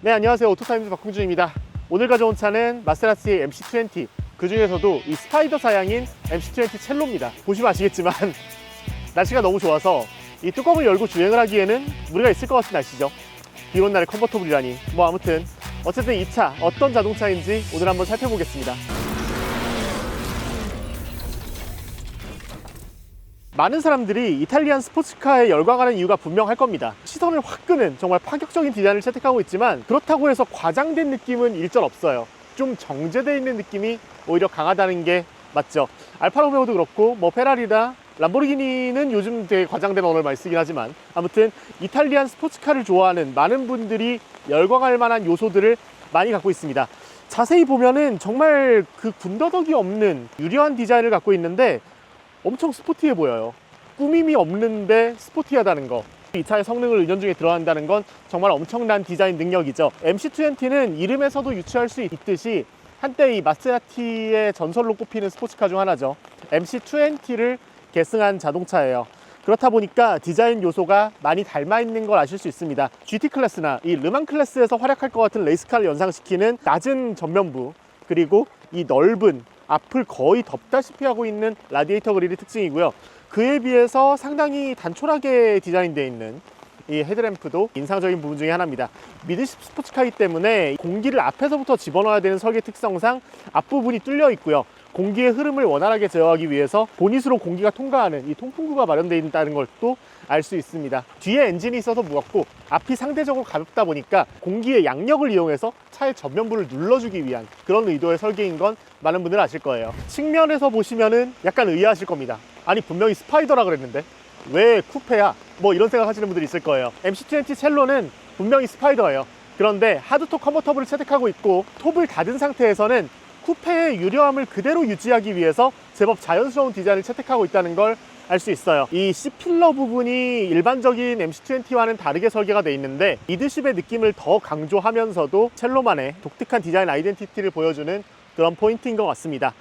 네, 안녕하세요. 오토타임즈 박홍준입니다. 오늘 가져온 차는 마세라티의 MC20, 그 중에서도 이 스파이더 사양인 MC20 첼로입니다. 보시면 아시겠지만 날씨가 너무 좋아서 이 뚜껑을 열고 주행을 하기에는 무리가 있을 것 같은 날씨죠. 비 오는 날에 컨버터블이라니. 아무튼 어쨌든 이 차 어떤 자동차인지 오늘 한번 살펴보겠습니다. 많은 사람들이 이탈리안 스포츠카에 열광하는 이유가 분명할 겁니다. 시선을 확 끄는 정말 파격적인 디자인을 채택하고 있지만 그렇다고 해서 과장된 느낌은 일절 없어요. 좀 정제되어 있는 느낌이 오히려 강하다는 게 맞죠. 알파로메오도 그렇고 페라리나 람보르기니는 요즘 되게 과장된 언어를 많이 쓰긴 하지만 아무튼 이탈리안 스포츠카를 좋아하는 많은 분들이 열광할 만한 요소들을 많이 갖고 있습니다. 자세히 보면은 정말 그 군더더기 없는 유려한 디자인을 갖고 있는데 엄청 스포티해 보여요. 꾸밈이 없는데 스포티하다는 거. 이 차의 성능을 은연중에 들어간다는 건 정말 엄청난 디자인 능력이죠. MC20는 이름에서도 유추할 수 있듯이 한때 이 마세라티의 전설로 꼽히는 스포츠카 중 하나죠. MC20를 계승한 자동차예요. 그렇다 보니까 디자인 요소가 많이 닮아 있는 걸 아실 수 있습니다. GT 클래스나 이 르망 클래스에서 활약할 것 같은 레이스카를 연상시키는 낮은 전면부, 그리고 이 넓은 앞을 거의 덮다시피 하고 있는 라디에이터 그릴이 특징이고요. 그에 비해서 상당히 단촐하게 디자인되어 있는 이 헤드램프도 인상적인 부분 중에 하나입니다. 미드십 스포츠카이기 때문에 공기를 앞에서부터 집어넣어야 되는 설계 특성상 앞부분이 뚫려 있고요. 공기의 흐름을 원활하게 제어하기 위해서 보닛으로 공기가 통과하는 이 통풍구가 마련되어 있다는 것도 알 수 있습니다. 뒤에 엔진이 있어서 무겁고 앞이 상대적으로 가볍다 보니까 공기의 양력을 이용해서 차의 전면부를 눌러주기 위한 그런 의도의 설계인 건 많은 분들 아실 거예요. 측면에서 보시면은 약간 의아하실 겁니다. 아니 분명히 스파이더라 그랬는데 왜 쿠페야? 이런 생각 하시는 분들이 있을 거예요. MC20 첼로는 분명히 스파이더예요. 그런데 하드톱 컨버터블을 채택하고 있고 톱을 닫은 상태에서는 쿠페의 유려함을 그대로 유지하기 위해서 제법 자연스러운 디자인을 채택하고 있다는 걸 알 수 있어요. 이 C필러 부분이 일반적인 MC20와는 다르게 설계가 되어 있는데 미드십의 느낌을 더 강조하면서도 첼로만의 독특한 디자인 아이덴티티를 보여주는 그런 포인트인 것 같습니다.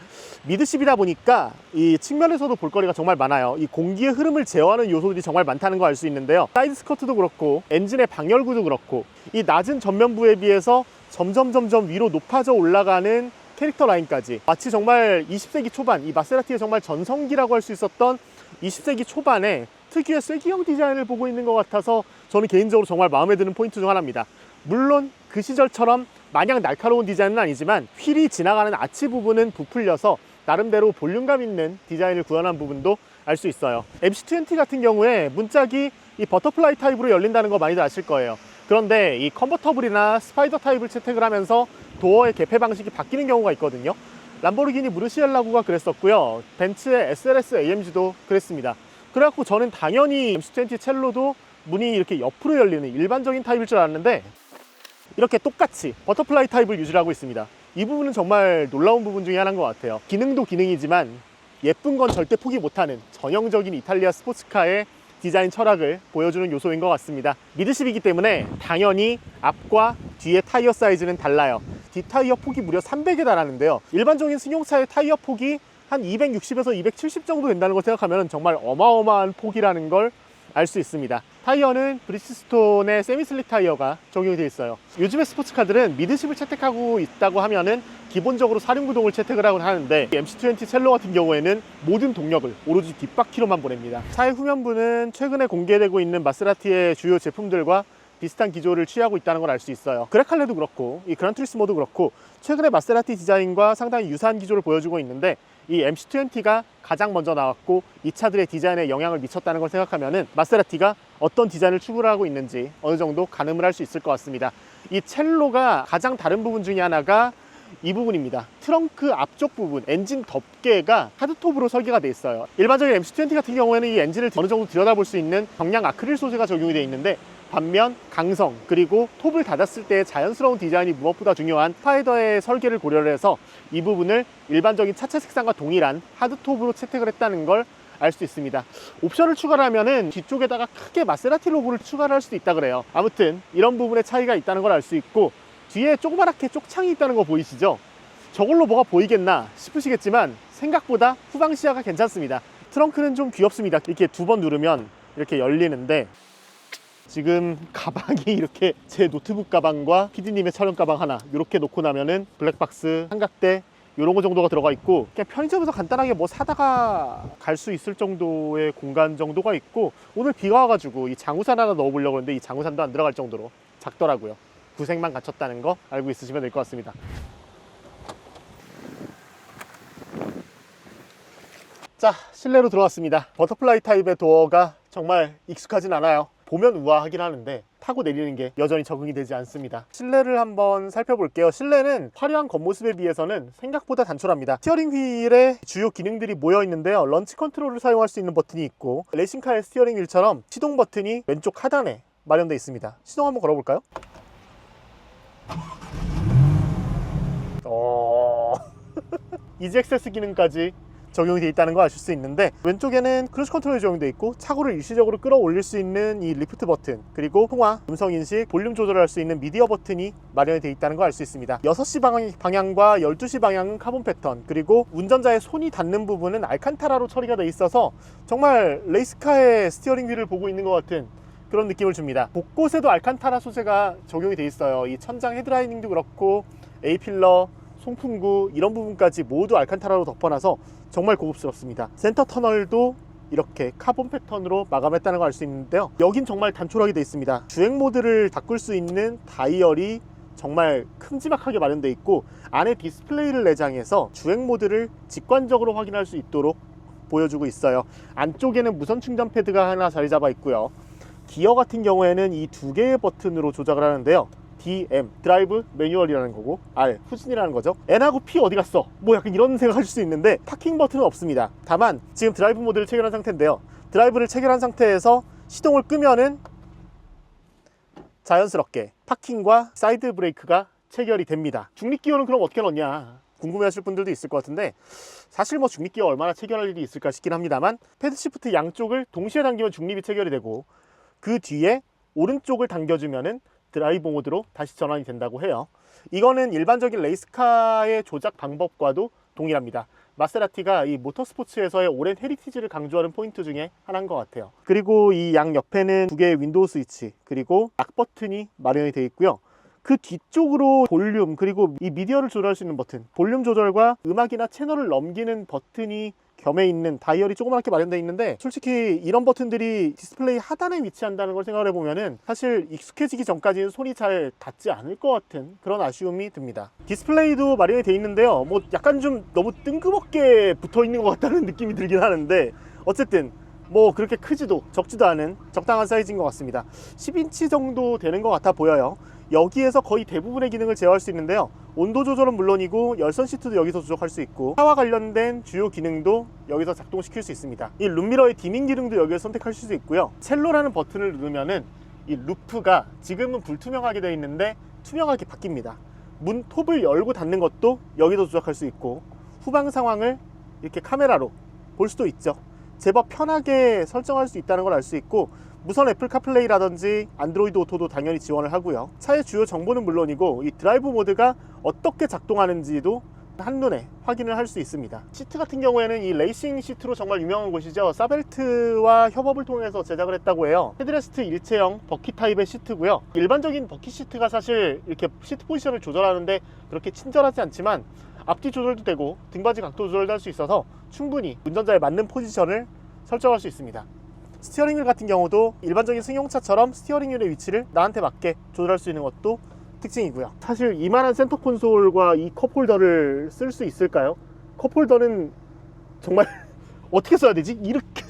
미드십이다 보니까 이 측면에서도 볼거리가 정말 많아요. 이 공기의 흐름을 제어하는 요소들이 정말 많다는 거 알 수 있는데요. 사이드 스커트도 그렇고 엔진의 방열구도 그렇고 이 낮은 전면부에 비해서 점점 위로 높아져 올라가는 캐릭터 라인까지 마치 정말 20세기 초반, 이 마세라티의 정말 전성기라고 할 수 있었던 20세기 초반에 특유의 쐐기형 디자인을 보고 있는 것 같아서 저는 개인적으로 정말 마음에 드는 포인트 중 하나입니다. 물론 그 시절처럼 마냥 날카로운 디자인은 아니지만 휠이 지나가는 아치 부분은 부풀려서 나름대로 볼륨감 있는 디자인을 구현한 부분도 알 수 있어요. MC20 같은 경우에 문짝이 이 버터플라이 타입으로 열린다는 거 많이들 아실 거예요. 그런데 이 컨버터블이나 스파이더 타입을 채택을 하면서 도어의 개폐 방식이 바뀌는 경우가 있거든요. 람보르기니 무르시엘라구가 그랬었고요. 벤츠의 SLS AMG도 그랬습니다. 그래갖고 저는 당연히 MC20 첼로도 문이 이렇게 옆으로 열리는 일반적인 타입일 줄 알았는데 이렇게 똑같이 버터플라이 타입을 유지하고 있습니다. 이 부분은 정말 놀라운 부분 중에 하나인 것 같아요. 기능도 기능이지만 예쁜 건 절대 포기 못하는 전형적인 이탈리아 스포츠카의 디자인 철학을 보여주는 요소인 것 같습니다. 미드십이기 때문에 당연히 앞과 뒤의 타이어 사이즈는 달라요. 뒷타이어 폭이 무려 300에 달하는데요. 일반적인 승용차의 타이어 폭이 한 260에서 270 정도 된다는 걸 생각하면 정말 어마어마한 폭이라는 걸 알 수 있습니다. 타이어는 브리지스톤의 세미슬릭 타이어가 적용이 되어 있어요. 요즘의 스포츠카들은 미드십을 채택하고 있다고 하면은 기본적으로 사륜구동을 채택을 하곤 하는데 MC20 첼로 같은 경우에는 모든 동력을 오로지 뒷바퀴로만 보냅니다. 차의 후면부는 최근에 공개되고 있는 마세라티의 주요 제품들과 비슷한 기조를 취하고 있다는 걸 알 수 있어요. 그레칼레도 그렇고 이 그란투리스모도 그렇고 최근에 마세라티 디자인과 상당히 유사한 기조를 보여주고 있는데 이 MC20가 가장 먼저 나왔고 이 차들의 디자인에 영향을 미쳤다는 걸 생각하면은 마세라티가 어떤 디자인을 추구를 하고 있는지 어느 정도 가늠을 할 수 있을 것 같습니다. 이 첼로가 가장 다른 부분 중에 하나가 이 부분입니다. 트렁크 앞쪽 부분, 엔진 덮개가 하드톱으로 설계가 되어 있어요. 일반적인 MC20 같은 경우에는 이 엔진을 어느 정도 들여다볼 수 있는 경량 아크릴 소재가 적용이 되어 있는데 반면 강성 그리고 톱을 닫았을 때의 자연스러운 디자인이 무엇보다 중요한 스파이더의 설계를 고려를 해서 이 부분을 일반적인 차체 색상과 동일한 하드톱으로 채택을 했다는 걸 알 수 있습니다. 옵션을 추가를 하면은 뒤쪽에다가 크게 마세라티 로고를 추가를 할 수도 있다 그래요. 아무튼 이런 부분의 차이가 있다는 걸 알 수 있고 뒤에 조그맣게 쪽창이 있다는 거 보이시죠? 저걸로 뭐가 보이겠나 싶으시겠지만 생각보다 후방 시야가 괜찮습니다. 트렁크는 좀 귀엽습니다. 이렇게 두 번 누르면 이렇게 열리는데 지금 가방이 이렇게 제 노트북 가방과 PD님의 촬영 가방 하나 이렇게 놓고 나면은 블랙박스, 삼각대 이런 거 정도가 들어가 있고, 그냥 편의점에서 간단하게 뭐 사다가 갈 수 있을 정도의 공간 정도가 있고, 오늘 비가 와가지고 이 장우산 하나 넣어보려고 했는데 이 장우산도 안 들어갈 정도로 작더라고요. 구색만 갖췄다는 거 알고 있으시면 될 것 같습니다. 자, 실내로 들어왔습니다. 버터플라이 타입의 도어가 정말 익숙하진 않아요. 보면 우아하긴 하는데 타고 내리는 게 여전히 적응이 되지 않습니다. 실내를 한번 살펴볼게요. 실내는 화려한 겉모습에 비해서는 생각보다 단촐합니다. 스티어링 휠에 주요 기능들이 모여 있는데요. 런치 컨트롤을 사용할 수 있는 버튼이 있고, 레이싱카의 스티어링 휠처럼 시동 버튼이 왼쪽 하단에 마련되어 있습니다. 시동 한번 걸어볼까요? 이지 액세스 기능까지 적용이 되어 있다는 거 아실 수 있는데, 왼쪽에는 크루즈 컨트롤이 적용되어 있고 차고를 일시적으로 끌어올릴 수 있는 이 리프트 버튼, 그리고 통화, 음성 인식, 볼륨 조절할 수 있는 미디어 버튼이 마련이 되어 있다는 거 알 수 있습니다. 6시 방향과 12시 방향은 카본 패턴, 그리고 운전자의 손이 닿는 부분은 알칸타라로 처리가 되어 있어서 정말 레이스카의 스티어링 휠을 보고 있는 것 같은 그런 느낌을 줍니다. 곳곳에도 알칸타라 소재가 적용이 되어 있어요. 이 천장 헤드라이닝도 그렇고 A필러, 송풍구 이런 부분까지 모두 알칸타라로 덮어놔서 정말 고급스럽습니다. 센터 터널도 이렇게 카본 패턴으로 마감했다는 걸 알 수 있는데요. 여긴 정말 단촐하게 되어 있습니다. 주행 모드를 바꿀 수 있는 다이얼이 정말 큼지막하게 마련되어 있고, 안에 디스플레이를 내장해서 주행 모드를 직관적으로 확인할 수 있도록 보여주고 있어요. 안쪽에는 무선 충전 패드가 하나 자리 잡아 있고요. 기어 같은 경우에는 이 두 개의 버튼으로 조작을 하는데요. DM, 드라이브 매뉴얼이라는 거고, R, 후진이라는 거죠. N하고 P 어디 갔어? 뭐 약간 이런 생각하실 수 있는데, 파킹 버튼은 없습니다. 다만 지금 드라이브 모드를 체결한 상태인데요. 드라이브를 체결한 상태에서 시동을 끄면은 자연스럽게 파킹과 사이드 브레이크가 체결이 됩니다. 중립기어는 그럼 어떻게 넣냐 궁금해 하실 분들도 있을 것 같은데, 사실 뭐 중립기어 얼마나 체결할 일이 있을까 싶긴 합니다만, 패드 시프트 양쪽을 동시에 당기면 중립이 체결이 되고, 그 뒤에 오른쪽을 당겨주면은 드라이브 모드로 다시 전환이 된다고 해요. 이거는 일반적인 레이스카의 조작 방법과도 동일합니다. 마세라티가 이 모터스포츠에서의 오랜 헤리티지를 강조하는 포인트 중에 하나인 것 같아요. 그리고 이 양 옆에는 두 개의 윈도우 스위치, 그리고 락 버튼이 마련이 되어 있고요. 그 뒤쪽으로 볼륨, 그리고 이 미디어를 조절할 수 있는 버튼, 볼륨 조절과 음악이나 채널을 넘기는 버튼이 겸해 있는 다이얼이 조그맣게 마련되어 있는데, 솔직히 이런 버튼들이 디스플레이 하단에 위치한다는 걸 생각을 해보면은 사실 익숙해지기 전까지는 손이 잘 닿지 않을 것 같은 그런 아쉬움이 듭니다. 디스플레이도 마련이 되어 있는데요. 뭐 약간 좀 너무 뜬금없게 붙어 있는 것 같다는 느낌이 들긴 하는데, 어쨌든 뭐 그렇게 크지도 적지도 않은 적당한 사이즈인 것 같습니다. 10인치 정도 되는 것 같아 보여요. 여기에서 거의 대부분의 기능을 제어할 수 있는데요. 온도 조절은 물론이고 열선 시트도 여기서 조작할 수 있고, 차와 관련된 주요 기능도 여기서 작동시킬 수 있습니다. 이 룸미러의 디밍 기능도 여기서 선택하실 수 있고요. 첼로라는 버튼을 누르면은 이 루프가 지금은 불투명하게 되어 있는데 투명하게 바뀝니다. 문 톱을 열고 닫는 것도 여기서 조작할 수 있고, 후방 상황을 이렇게 카메라로 볼 수도 있죠. 제법 편하게 설정할 수 있다는 걸 알 수 있고, 무선 애플 카플레이라든지 안드로이드 오토도 당연히 지원을 하고요. 차의 주요 정보는 물론이고 이 드라이브 모드가 어떻게 작동하는지도 한눈에 확인을 할 수 있습니다. 시트 같은 경우에는 이 레이싱 시트로 정말 유명한 곳이죠. 사벨트와 협업을 통해서 제작을 했다고 해요. 헤드레스트 일체형 버킷 타입의 시트고요. 일반적인 버킷 시트가 사실 이렇게 시트 포지션을 조절하는데 그렇게 친절하지 않지만, 앞뒤 조절도 되고 등받이 각도 조절도 할 수 있어서 충분히 운전자에 맞는 포지션을 설정할 수 있습니다. 스티어링 휠 같은 경우도 일반적인 승용차처럼 스티어링 휠의 위치를 나한테 맞게 조절할 수 있는 것도 특징이고요. 사실 이만한 센터 콘솔과 이 컵홀더를 쓸 수 있을까요? 컵홀더는 정말 어떻게 써야 되지? 이렇게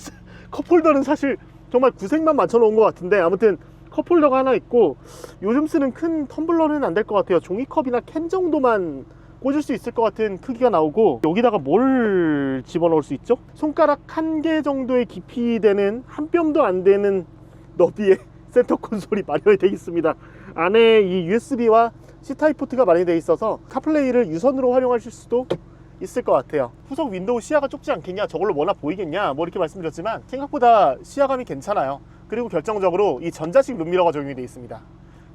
컵홀더는 사실 정말 구색만 맞춰 놓은 것 같은데, 아무튼 컵홀더가 하나 있고, 요즘 쓰는 큰 텀블러는 안 될 것 같아요. 종이컵이나 캔 정도만 꽂을 수 있을 것 같은 크기가 나오고, 여기다가 뭘 집어넣을 수 있죠? 손가락 1개 정도의 깊이 되는, 한 뼘도 안 되는 너비의 센터 콘솔이 마련이 되어 있습니다. 안에 이 USB와 C타입 포트가 마련이 되어 있어서 카플레이를 유선으로 활용하실 수도 있을 것 같아요. 후속 윈도우 시야가 좁지 않겠냐, 저걸로 뭐나 보이겠냐, 뭐 이렇게 말씀드렸지만 생각보다 시야감이 괜찮아요. 그리고 결정적으로 이 전자식 룸미러가 적용이 되어 있습니다.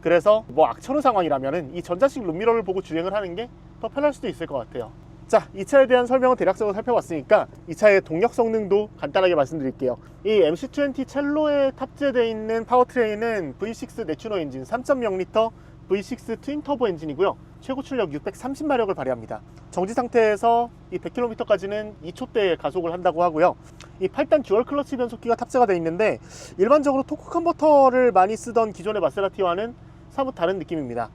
그래서 뭐 악천후 상황이라면은 이 전자식 룸미러를 보고 주행을 하는 게 더 편할 수도 있을 것 같아요. 자, 이 차에 대한 설명은 대략적으로 살펴봤으니까 이 차의 동력 성능도 간단하게 말씀드릴게요. 이 MC20 첼로에 탑재되어 있는 파워트레인은 V6 내추럴 엔진 3.0L V6 트윈 터보 엔진이고요. 최고 출력 630마력을 발휘합니다. 정지 상태에서 이 100km까지는 2초대에 가속을 한다고 하고요. 이 8단 듀얼 클러치 변속기가 탑재가 되어 있는데 일반적으로 토크 컨버터를 많이 쓰던 기존의 마세라티와는 사뭇 다른 느낌입니다.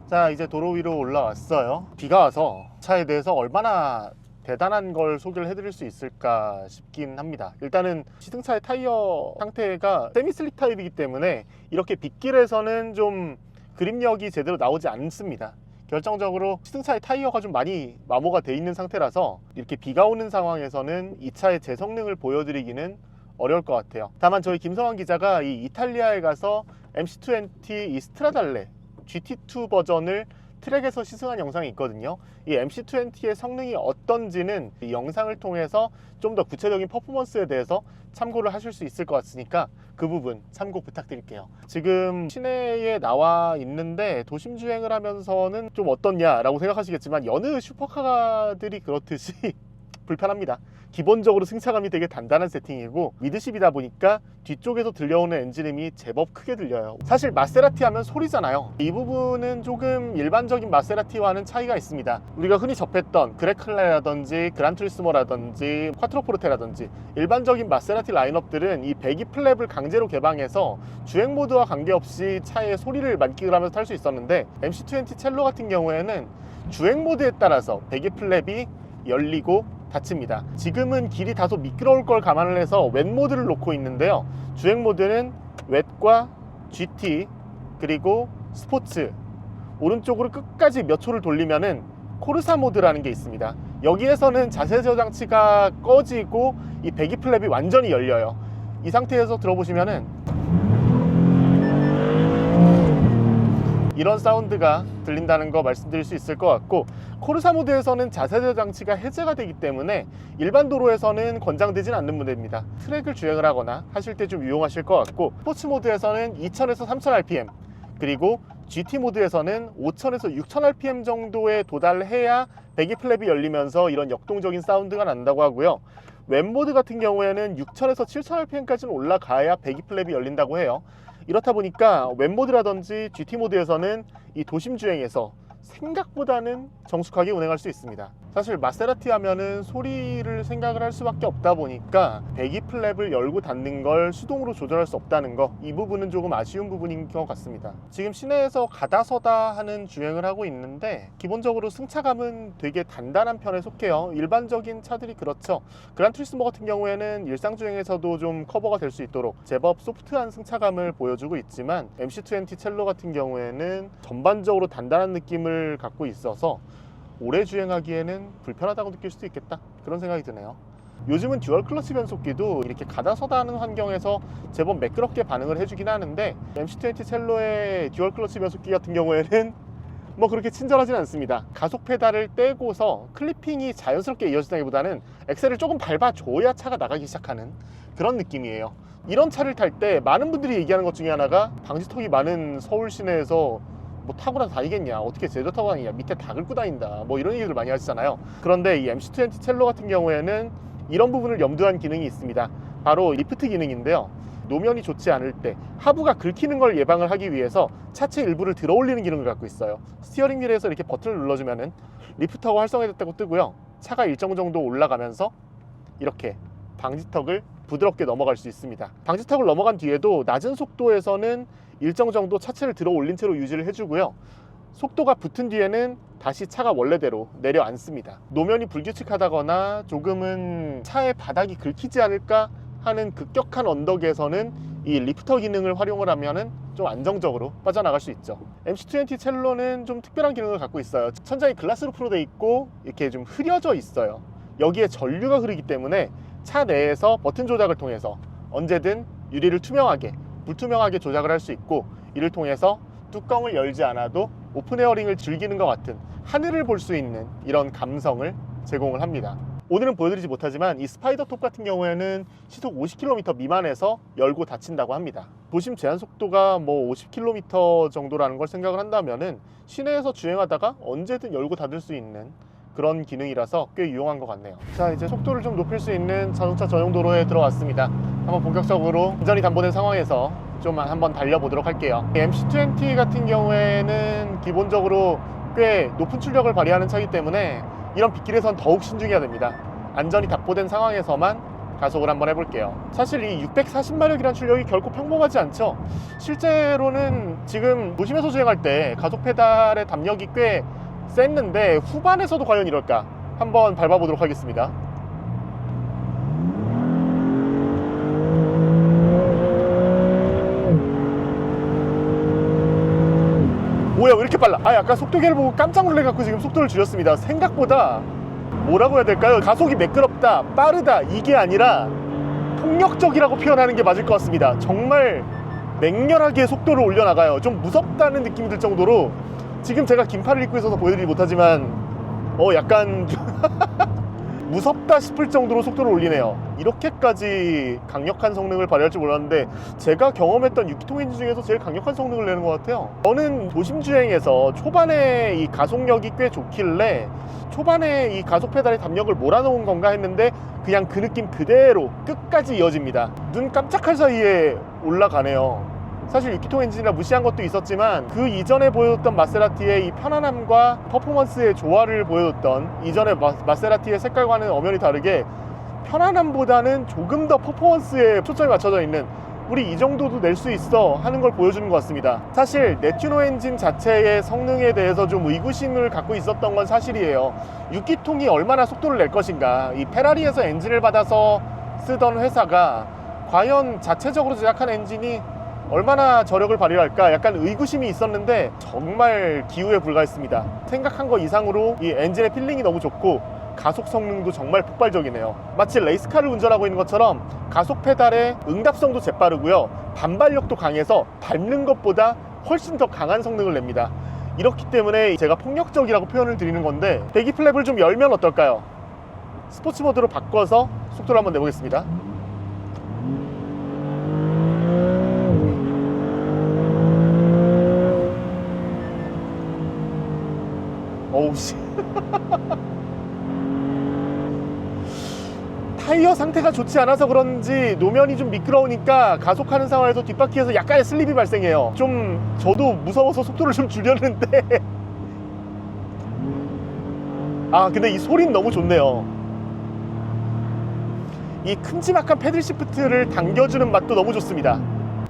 자, 이제 도로 위로 올라왔어요. 비가 와서 차에 대해서 얼마나 대단한 걸 소개를 해드릴 수 있을까 싶긴 합니다. 일단은 시승차의 타이어 상태가 세미 슬릭 타입이기 때문에 이렇게 빗길에서는 좀 그립력이 제대로 나오지 않습니다. 결정적으로 시승차의 타이어가 좀 많이 마모가 돼 있는 상태라서 이렇게 비가 오는 상황에서는 이 차의 제 성능을 보여드리기는 어려울 것 같아요. 다만 저희 김성환 기자가 이 이탈리아에 가서 MC20 이 스트라달레 GT2 버전을 트랙에서 시승한 영상이 있거든요. 이 MC20의 성능이 어떤지는 이 영상을 통해서 좀 더 구체적인 퍼포먼스에 대해서 참고를 하실 수 있을 것 같으니까 그 부분 참고 부탁드릴게요. 지금 시내에 나와 있는데 도심 주행을 하면서는 좀 어떻냐라고 생각하시겠지만 여느 슈퍼카들이 그렇듯이 불편합니다. 기본적으로 승차감이 되게 단단한 세팅이고 미드십이다 보니까 뒤쪽에서 들려오는 엔진음이 제법 크게 들려요. 사실 마세라티 하면 소리잖아요. 이 부분은 조금 일반적인 마세라티와는 차이가 있습니다. 우리가 흔히 접했던 그레클레라든지 그란투리스모라든지 콰트로포르테라든지 일반적인 마세라티 라인업들은 이 배기 플랩을 강제로 개방해서 주행 모드와 관계없이 차의 소리를 만끽을 하면서 탈 수 있었는데 MC20 첼로 같은 경우에는 주행 모드에 따라서 배기 플랩이 열리고 닫힙니다. 지금은 길이 다소 미끄러울 걸 감안을 해서 웻 모드를 놓고 있는데요. 주행 모드는 웻과 GT 그리고 스포츠, 오른쪽으로 끝까지 몇 초를 돌리면은 코르사 모드라는 게 있습니다. 여기에서는 자세 저장치가 꺼지고 이 배기 플랩이 완전히 열려요. 이 상태에서 들어보시면은 이런 사운드가 들린다는 거 말씀드릴 수 있을 것 같고, 코르사 모드에서는 자세 저장치가 해제가 되기 때문에 일반 도로에서는 권장되진 않는 모델입니다. 트랙을 주행을 하거나 하실 때 좀 유용하실 것 같고, 스포츠 모드에서는 2000에서 3000rpm, 그리고 GT 모드에서는 5000에서 6000rpm 정도에 도달해야 배기 플랩이 열리면서 이런 역동적인 사운드가 난다고 하고요. 웻 모드 같은 경우에는 6000에서 7000rpm까지는 올라가야 배기 플랩이 열린다고 해요. 이렇다 보니까 웻 모드라든지 GT 모드에서는 이 도심 주행에서 생각보다는 정숙하게 운행할 수 있습니다. 사실 마세라티 하면은 소리를 생각을 할 수밖에 없다 보니까 배기 플랩을 열고 닫는 걸 수동으로 조절할 수 없다는 거, 이 부분은 조금 아쉬운 부분인 것 같습니다. 지금 시내에서 가다서다 하는 주행을 하고 있는데 기본적으로 승차감은 되게 단단한 편에 속해요. 일반적인 차들이 그렇죠. 그란투리스모 같은 경우에는 일상 주행에서도 좀 커버가 될 수 있도록 제법 소프트한 승차감을 보여주고 있지만 MC20 첼로 같은 경우에는 전반적으로 단단한 느낌을 갖고 있어서 오래 주행하기에는 불편하다고 느낄 수도 있겠다, 그런 생각이 드네요. 요즘은 듀얼 클러치 변속기도 이렇게 가다서다 하는 환경에서 제법 매끄럽게 반응을 해주긴 하는데 MC20 첼로의 듀얼 클러치 변속기 같은 경우에는 뭐 그렇게 친절하진 않습니다. 가속 페달을 떼고서 클리핑이 자연스럽게 이어지다기보다는 엑셀을 조금 밟아줘야 차가 나가기 시작하는 그런 느낌이에요. 이런 차를 탈 때 많은 분들이 얘기하는 것 중에 하나가 방지턱이 많은 서울 시내에서 뭐 타고 다니겠냐, 어떻게 제대로 타고 다니냐, 밑에 다 긁고 다닌다, 뭐 이런 얘기를 많이 하시잖아요. 그런데 이 MC20 첼로 같은 경우에는 이런 부분을 염두한 기능이 있습니다. 바로 리프트 기능인데요. 노면이 좋지 않을 때 하부가 긁히는 걸 예방을 하기 위해서 차체 일부를 들어 올리는 기능을 갖고 있어요. 스티어링 휠에서 이렇게 버튼을 눌러주면은 리프트가 활성화됐다고 뜨고요. 차가 일정 정도 올라가면서 이렇게 방지턱을 부드럽게 넘어갈 수 있습니다. 방지턱을 넘어간 뒤에도 낮은 속도에서는 일정 정도 차체를 들어 올린 채로 유지를 해주고요. 속도가 붙은 뒤에는 다시 차가 원래대로 내려앉습니다. 노면이 불규칙하다거나 조금은 차의 바닥이 긁히지 않을까 하는 급격한 언덕에서는 이 리프터 기능을 활용을 하면은 좀 안정적으로 빠져나갈 수 있죠. MC20 첼로는 좀 특별한 기능을 갖고 있어요. 천장이 글라스 루프로 돼 있고 이렇게 좀 흐려져 있어요. 여기에 전류가 흐르기 때문에 차 내에서 버튼 조작을 통해서 언제든 유리를 투명하게, 불투명하게 조작을 할 수 있고, 이를 통해서 뚜껑을 열지 않아도 오픈 에어링을 즐기는 것 같은 하늘을 볼 수 있는 이런 감성을 제공을 합니다. 오늘은 보여드리지 못하지만 이 스파이더톱 같은 경우에는 시속 50km 미만에서 열고 닫힌다고 합니다. 도심 제한 속도가 뭐 50km 정도라는 걸 생각을 한다면은 시내에서 주행하다가 언제든 열고 닫을 수 있는 그런 기능이라서 꽤 유용한 것 같네요. 자, 이제 속도를 좀 높일 수 있는 자동차 전용 도로에 들어왔습니다. 한번 본격적으로 운전이 담보된 상황에서 좀 한번 달려보도록 할게요. MC20 같은 경우에는 기본적으로 꽤 높은 출력을 발휘하는 차이기 때문에 이런 빗길에선 더욱 신중해야 됩니다. 안전이 답보된 상황에서만 가속을 한번 해볼게요. 사실 이 640마력이라는 출력이 결코 평범하지 않죠. 실제로는 지금 도심에서 주행할 때 가속 페달의 담력이 꽤 셌는데 후반에서도 과연 이럴까? 한번 밟아보도록 하겠습니다. 뭐야, 왜 이렇게 빨라? 아까 속도계를 보고 깜짝 놀래갖고 지금 속도를 줄였습니다. 생각보다 뭐라고 해야 될까요? 가속이 매끄럽다, 빠르다 이게 아니라 폭력적이라고 표현하는 게 맞을 것 같습니다. 정말 맹렬하게 속도를 올려나가요. 좀 무섭다는 느낌이 들 정도로 지금 제가 긴팔을 입고 있어서 보여드리지 못하지만 약간 무섭다 싶을 정도로 속도를 올리네요. 이렇게까지 강력한 성능을 발휘할 줄 몰랐는데 제가 경험했던 6기통 엔진 중에서 제일 강력한 성능을 내는 것 같아요. 저는 도심 주행에서 초반에 이 가속력이 꽤 좋길래 초반에 이 가속 페달의 담력을 몰아놓은 건가 했는데 그냥 그 느낌 그대로 끝까지 이어집니다. 눈 깜짝할 사이에 올라가네요. 사실 6기통 엔진이라 무시한 것도 있었지만 그 이전에 보여줬던 마세라티의 이 편안함과 퍼포먼스의 조화를 보여줬던 이전의 마세라티의 색깔과는 엄연히 다르게 편안함보다는 조금 더 퍼포먼스에 초점이 맞춰져 있는 우리 이 정도도 낼 수 있어 하는 걸 보여주는 것 같습니다. 사실 네튜노 엔진 자체의 성능에 대해서 좀 의구심을 갖고 있었던 건 사실이에요. 6기통이 얼마나 속도를 낼 것인가, 이 페라리에서 엔진을 받아서 쓰던 회사가 과연 자체적으로 제작한 엔진이 얼마나 저력을 발휘할까 약간 의구심이 있었는데 정말 기우에 불과했습니다. 생각한 것 이상으로 이 엔진의 필링이 너무 좋고 가속 성능도 정말 폭발적이네요. 마치 레이스카를 운전하고 있는 것처럼 가속 페달의 응답성도 재빠르고요, 반발력도 강해서 밟는 것보다 훨씬 더 강한 성능을 냅니다. 이렇기 때문에 제가 폭력적이라고 표현을 드리는 건데 배기 플랩을 좀 열면 어떨까요? 스포츠 모드로 바꿔서 속도를 한번 내보겠습니다. 어우씨 타이어 상태가 좋지 않아서 그런지 노면이 좀 미끄러우니까 가속하는 상황에서 뒷바퀴에서 약간의 슬립이 발생해요. 좀 저도 무서워서 속도를 좀 줄였는데 근데 이 소리는 너무 좋네요. 이 큼지막한 패들 시프트를 당겨주는 맛도 너무 좋습니다.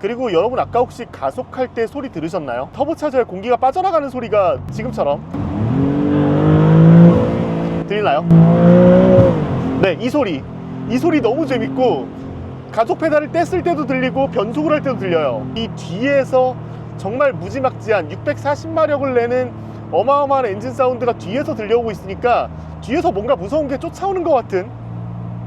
그리고 여러분 아까 혹시 가속할 때 소리 들으셨나요? 터보차저의 공기가 빠져나가는 소리가 지금처럼 들리나요? 네, 이 소리 너무 재밌고 가속 페달을 뗐을 때도 들리고 변속을 할 때도 들려요. 이 뒤에서 정말 무지막지한 640마력을 내는 어마어마한 엔진 사운드가 뒤에서 들려오고 있으니까 뒤에서 뭔가 무서운 게 쫓아오는 것 같은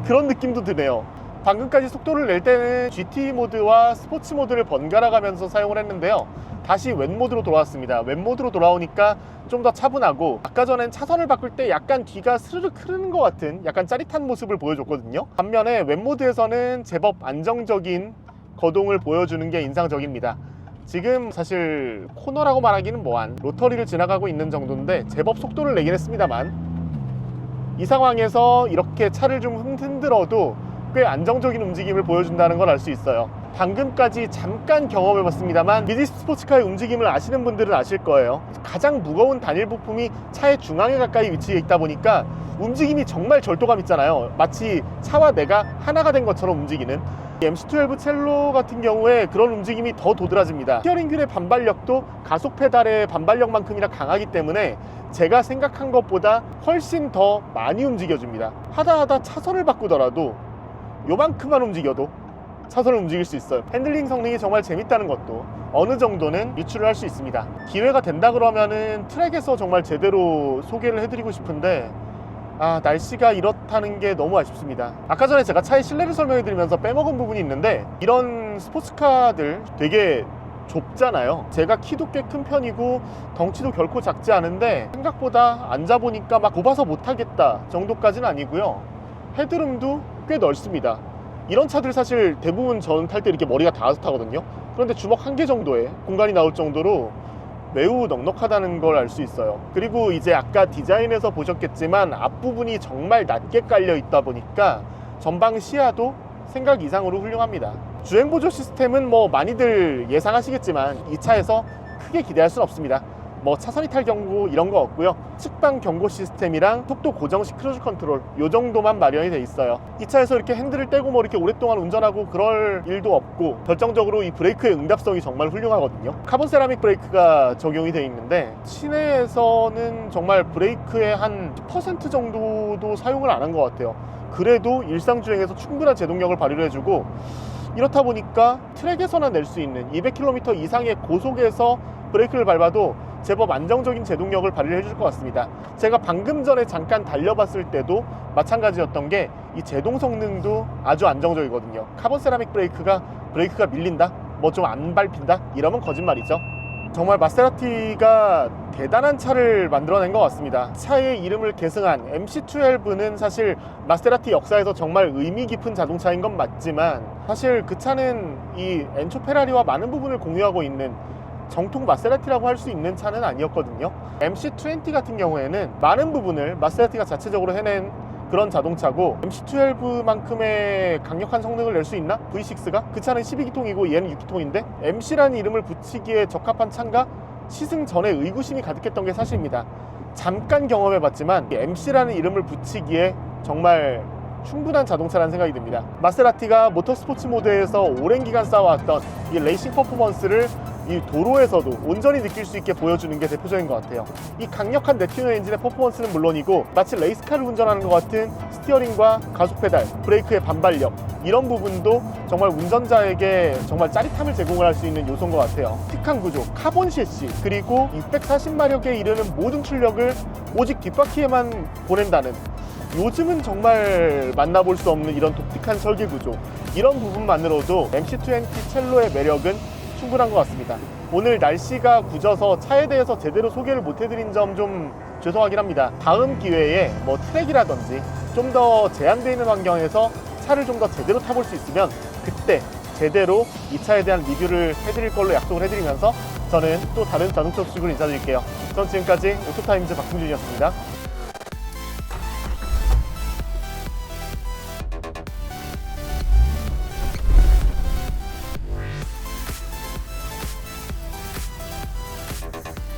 그런 느낌도 드네요. 방금까지 속도를 낼 때는 GT 모드와 스포츠 모드를 번갈아 가면서 사용을 했는데요, 다시 웬 모드로 돌아왔습니다. 웬 모드로 돌아오니까 좀 더 차분하고 아까 전엔 차선을 바꿀 때 약간 뒤가 스르륵 흐르는 것 같은 약간 짜릿한 모습을 보여줬거든요. 반면에 웬 모드에서는 제법 안정적인 거동을 보여주는 게 인상적입니다. 지금 사실 코너라고 말하기는 뭐한 로터리를 지나가고 있는 정도인데 제법 속도를 내긴 했습니다만 이 상황에서 이렇게 차를 좀 흔들어도 꽤 안정적인 움직임을 보여준다는 걸 알 수 있어요. 방금까지 잠깐 경험해봤습니다만 미디스 스포츠카의 움직임을 아시는 분들은 아실 거예요. 가장 무거운 단일 부품이 차의 중앙에 가까이 위치해 있다 보니까 움직임이 정말 절도감 있잖아요. 마치 차와 내가 하나가 된 것처럼 움직이는. MC12 첼로 같은 경우에 그런 움직임이 더 도드라집니다. 스티어링 휠의 반발력도 가속 페달의 반발력만큼이나 강하기 때문에 제가 생각한 것보다 훨씬 더 많이 움직여줍니다. 하다 차선을 바꾸더라도 요만큼만 움직여도 차선을 움직일 수 있어요. 핸들링 성능이 정말 재밌다는 것도 어느 정도는 유출을 할 수 있습니다. 기회가 된다 그러면은 트랙에서 정말 제대로 소개를 해드리고 싶은데 날씨가 이렇다는 게 너무 아쉽습니다. 아까 전에 제가 차의 실내를 설명해 드리면서 빼먹은 부분이 있는데 이런 스포츠카들 되게 좁잖아요. 제가 키도 꽤 큰 편이고 덩치도 결코 작지 않은데 생각보다 앉아보니까 막 좁아서 못하겠다 정도까지는 아니고요. 헤드룸도 꽤 넓습니다. 이런 차들 사실 대부분 전 탈 때 이렇게 머리가 닿아서 타거든요. 그런데 주먹 한 개 정도의 공간이 나올 정도로 매우 넉넉하다는 걸 알 수 있어요. 그리고 이제 아까 디자인에서 보셨겠지만 앞부분이 정말 낮게 깔려 있다 보니까 전방 시야도 생각 이상으로 훌륭합니다. 주행보조 시스템은 뭐 많이들 예상하시겠지만 이 차에서 크게 기대할 수는 없습니다. 뭐 차선 이탈 경고 이런 거 없고요. 측방 경고 시스템이랑 속도 고정식 크루즈 컨트롤 요 정도만 마련이 돼 있어요. 이 차에서 이렇게 핸들을 떼고 뭐 이렇게 오랫동안 운전하고 그럴 일도 없고, 결정적으로 이 브레이크의 응답성이 정말 훌륭하거든요. 카본 세라믹 브레이크가 적용이 돼 있는데 시내에서는 정말 브레이크의 한 10% 정도도 사용을 안 한 것 같아요. 그래도 일상 주행에서 충분한 제동력을 발휘를 해주고, 이렇다 보니까 트랙에서나 낼 수 있는 200km 이상의 고속에서 브레이크를 밟아도 제법 안정적인 제동력을 발휘를 해줄 것 같습니다. 제가 방금 전에 잠깐 달려봤을 때도 마찬가지였던 게 이 제동 성능도 아주 안정적이거든요. 카본 세라믹 브레이크가 밀린다? 뭐 좀 안 밟힌다? 이러면 거짓말이죠. 정말 마세라티가 대단한 차를 만들어낸 것 같습니다. 차의 이름을 계승한 MC12는 사실 마세라티 역사에서 정말 의미 깊은 자동차인 건 맞지만, 사실 그 차는 이 엔초 페라리와 많은 부분을 공유하고 있는 정통 마세라티라고 할 수 있는 차는 아니었거든요. MC20 같은 경우에는 많은 부분을 마세라티가 자체적으로 해낸 그런 자동차고, MC12만큼의 강력한 성능을 낼 수 있나? V6가? 그 차는 12기통이고 얘는 6기통인데 MC라는 이름을 붙이기에 적합한 차인가? 시승 전에 의구심이 가득했던 게 사실입니다. 잠깐 경험해봤지만 MC라는 이름을 붙이기에 정말 충분한 자동차라는 생각이 듭니다. 마세라티가 모터스포츠 모드에서 오랜 기간 쌓아왔던 이 레이싱 퍼포먼스를 이 도로에서도 온전히 느낄 수 있게 보여주는 게 대표적인 것 같아요. 이 강력한 네튜너 엔진의 퍼포먼스는 물론이고, 마치 레이스카를 운전하는 것 같은 스티어링과 가속 페달, 브레이크의 반발력, 이런 부분도 정말 운전자에게 정말 짜릿함을 제공을 할 수 있는 요소인 것 같아요. 틱한 구조, 카본 셰시, 그리고 640마력에 이르는 모든 출력을 오직 뒷바퀴에만 보낸다는, 요즘은 정말 만나볼 수 없는 이런 독특한 설계 구조, 이런 부분만으로도 MC20 첼로의 매력은 충분한 것 같습니다. 오늘 날씨가 굳어서 차에 대해서 제대로 소개를 못 해드린 점 좀 죄송하긴 합니다. 다음 기회에 뭐 트랙이라든지 좀 더 제한되어 있는 환경에서 차를 좀 더 제대로 타볼 수 있으면 그때 제대로 이 차에 대한 리뷰를 해드릴 걸로 약속을 해드리면서 저는 또 다른 자동차 소식으로 인사드릴게요. 전 지금까지 오토타임즈 박승준이었습니다.